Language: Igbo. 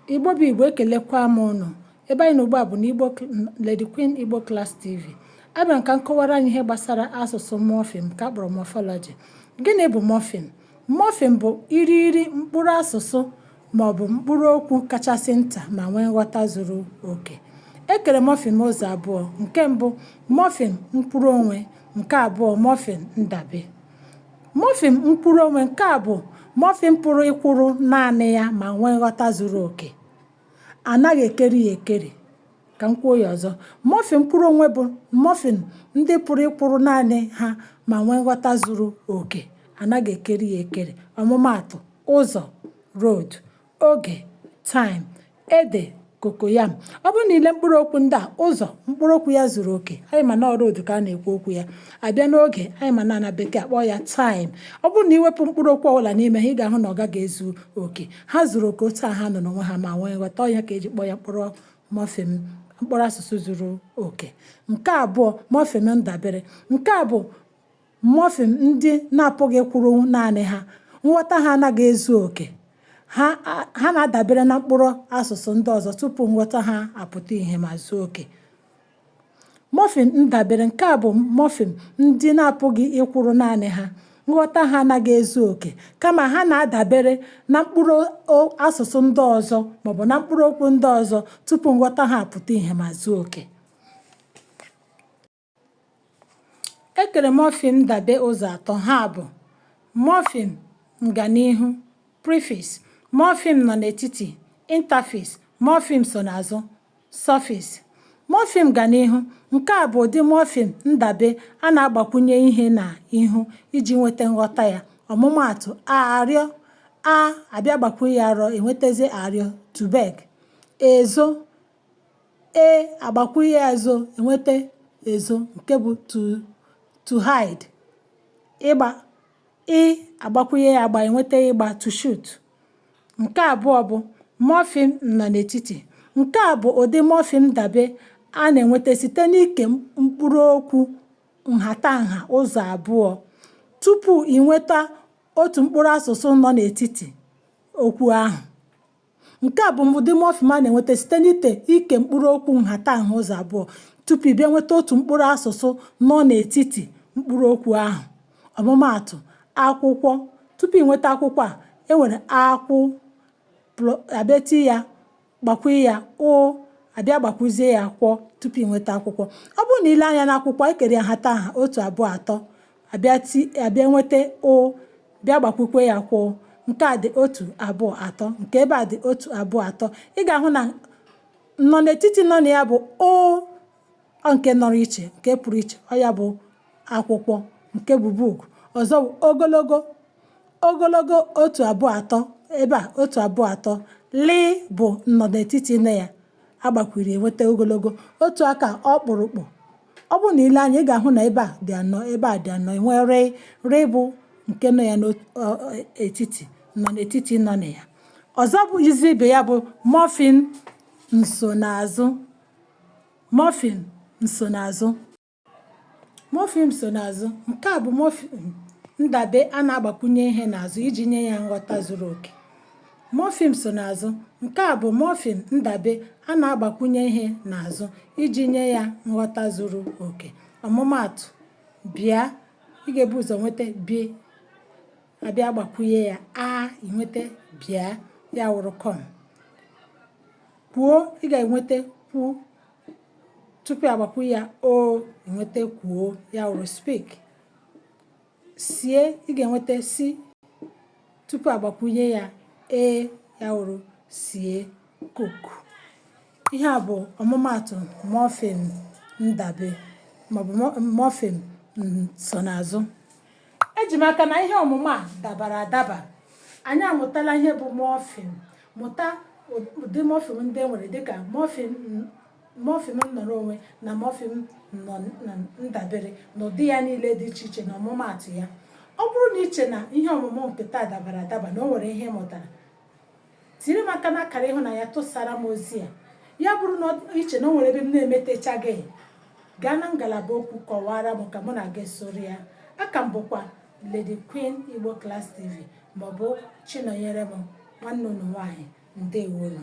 Igbo bụ Igbo, ekelekwa m unu. Ebe anyị n'ugbu a bụ na Lady Queen Igbo Class TV. Abịa nka nkọwara anyị ihe gbasara asụsụ Morpheme ka akpọrọ morphology. Gịnị bụ morpheme? Morpheme bụ irighiri mkpụrụ asụsụ maọbụ mkpụrụ okwu kachasị nta ma nwee nghọta zuru oke. Ekere morpheme ụzọ abụọ. Nke mbụ, morpheme mkpụrụ onwe. Nke abụọ, morpheme ndabe. Morpheme mkpụrụ onwe, nke a bụ morpheme pụrụ ịkwụrụ naanị ya ma nwee nghọta zuru oke. Anaghị ekeri ya ekeri. Ka m kwuo ya ọzọ. Morpheme mkpụrụ onwe bụ morpheme ndị pụrụ ịkwụrụ naanị ha ma nwee nghọta zuru oke. Anaghị ekeri ya ekeri. Ọmụmaatụ: ụzọ, road; oge, time; ede, cocoyam. Ọ bụrụ na ile mkpụrụ okwu ndị a, ụzọ, mkpụrụ okwu ya zuru oke, anyị ma na road ka a na-ekwu okwu ya. Abịa n'oge, anyị ma na bekee akpọ ya time. Ọ bụrụ na iwepụ mkpụrụ okwu ọbụla n'ime ha, ị ga-ahụ na ọ gaghị ezu oke. Ha zuru oke otu a ha nọ n'onwe ha ma nwee nghọta. Ọ ya ka eji kpọọ ya morpheme, mkpụrụ asụsụ zuru oke. Nke abụọ, morpheme ndabere. Nke a bụ morpheme ndị na-apụghị ịkwụrụ naanị ha. Nghọta ha anaghị ezu oke. Ha na-adabere na mkpụrụ asụsụ ndị ọzọ tupu nghọta ha apụta ihe ma zuo oke. Morpheme ndabere. Nke a bụ morpheme ndị na-apụghị ịkwụrụ naanị ha. Nghọta ha anaghị ezu oke, kama ha na-adabere na mkpụrụ asụsụ ndị ọzọ maọbụ na mkpụrụ okwu ndị ọzọ tupu nghọta ha apụta ihe ma zuo oke. Ekere morpheme ndabe ụzọ atọ. Ha bụ morpheme nganihu, prefix; morpheme nọ n'etiti, interface; morpheme so n'azụ, suffix. Morpheme ganihu. Nke a bụ ụdị morpheme ndabe a na-agbakwunye ihe n'ihu iji nweta nghọta ya. Ọmụmaatụ: arịọ, abịa gbakwunye ya arọ, enwetazie arịọ, to beg; ezo, agbakwunye ya ezo, enweta ezo, nke bụ to hide; ịgba, agbakwunye ya agba, enweta ịgba, to shoot. Nke abụọ bụ morpheme nọ n'etiti. Nke a bụ ụdị morpheme ndabe a na-enweta site n'ike mkpụrụ okwu nhatanha ụzọ abụọ tupu ị nweta otu mkpụrụ asụsụ nọ n'etiti okwu ahụ. Nke a bụ ụdị morpheme a na-enweta site n'ite ike mkpụrụ okwu nhatanha ụzọ abụọ tupu ị bịa nweta otu mkpụrụ asụsụ nọ n'etiti mkpụrụ okwu ahụ. Ọmụmaatụ: akwụkwọ. Tupu ị nweta akwụkwọ a, enwere akwụ, abịati ya, gbakwunye ya abịa gbakwuzie ya kwọ tupu ị nweta akwụkwọ. Ọ bụrụ na ile anya n'akwụkwọ, ekere ya nhatanha 1, 2, 3, abịa nweta bịa gbakwukwe ya kwọ. Nke a dị 1, 2, 3, nke ebe a dị 1, 2, 3. Ị ga-ahụ na nọ n'etiti nọ na ya bụ nke nọrọ iche, nke pụrụ iche. Ọ ya bụ akwụkwọ, nke bụ book. Ọzọ bụ ogologo. 1, 2, 3, ebe a 1, 2, 3. Li bụ nọ n'etiti nne ya, agbakwiri enweta ogologo. Otu aka ọkpụrụkpụ. Ọ bụrụ na ile anya, ị ga-ahụ na ebe a dị anọ, ebe a dị anọ, enwere ri bụ nke nọ ya n'etiti, nọ n'etiti nọ na ya. Ọzọ bụ izi ibe ya bụ morpheme nsonaazụ. Morpheme nsonaazụ. Morpheme nsonaazụ. Nke a bụ morpheme ndabe a na-agbakwunye ihe n'azụ iji nye ya nghọta zuru oke. Morpheme nsonaazụ. Nke a bụ morpheme ndabe a na-agbakwunye ihe n'azụ iji nye ya nghọta zuru oke. Ọmụmaatụ: bịa. Ị ga-ebu ụzọ nweta bi, abịa gbakwunye ya nweta bịa, ya wụrụ come. Kwuo. Ị ga-enweta kwu, tupu agbakwunye ya enweta kwuo, ya wụrụ speak. Sie. Ị ga-enweta si, tupu agbakwunye ya ya wụrụ sie, cook. Ihe a bụ ọmụmaatụ morpheme ndabe maọbụ morpheme nsonaazụ. Eji m aka na ihe ọmụmụ a dabara adaba. Anyị amụtala ihe bụ morpheme, mụta ụdị morpheme ndị e nwere dịka morpheme nnọrọ onwe na morpheme ndabere na ụdị ya niile dị iche iche na ọmụmaatụ ya. Ọ bụrụ na iche na ihe ọmụmụ nke taa dabara adaba na o nwere ihe ịmụtara, tiri m aka n'akara ịhụnanya, tụsara m ozi a. Ya bụrụ na iche na o nwere ebe m na-emetechaghị, gaa na ngalaba okwu kọwara m ka mụ na gị soro ya. Aka m bụkwa Lady Queen Igbo Class TV maọbụ Chinonyere m, nwanne unu nwaanyị. Ndewonu.